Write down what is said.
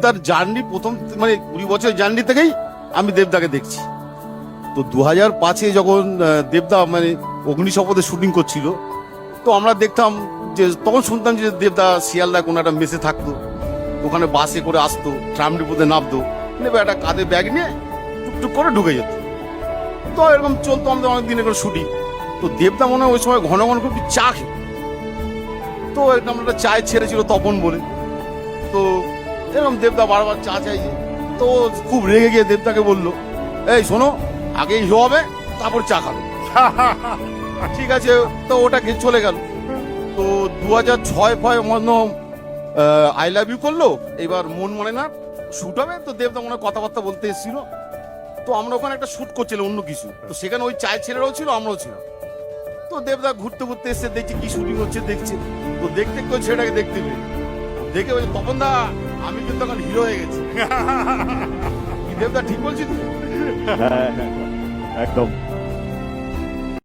তার জার্নি প্রথম মানে 20 বছরের জার্নি থেকেই আমি দেবদাকে দেখছি। তো 2005-এ যখন দেবদা মানে অগ্নিশপথে শুটিং করছিল, তো আমরা দেখতাম যে তখন শুনতাম যে দেবদা শিয়ালদা কোনো একটা মেসে থাকতো, ওখানে বাসে করে আসতো, ট্রাম ডিপোতে নামতো, নেবে একটা কাঁধে ব্যাগ নিয়ে টুকটুক করে ঢুকে যেত। তো এরকম চলতো আমাদের অনেক দিনের করে শুটিং। তো দেবদা মনে হয় ওই সময় ঘন ঘন করে চা খেত। তো এরকম একটা চায় ছেড়েছিল তপন বলে। তো এরকম দেবদা বারবার চা চাইছে। তো খুব রেগে গিয়ে দেবদাকে বললো, এই শোনো, আগে হিরো হবে তারপর চা খাবে। ঠিক আছে, তো ওটা চলে গেল। তো 2006 মনে আই লাভ ইউ করলো, এবার মন মনে না শুট হবে। তো দেবদা মনে হয় কথাবার্তা বলতে এসেছিল। তো আমরা ওখানে একটা শুট করছিলাম অন্য কিছু, তো সেখানে ওই চায় ছেলেরাও ছিল, আমরাও ছিলাম। তো দেবদা ঘুরতে ঘুরতে এসে দেখছি কি শুটিং হচ্ছে দেখছে। তো দেখতে দেখতে ওই ছেলেটাকে দেখতে পেয়ে দেখে বলছে, তপন দা আমি কিন্তু এখন হিরো হয়ে গেছি। কি দেবদা ঠিক বলছি তুই? একদম।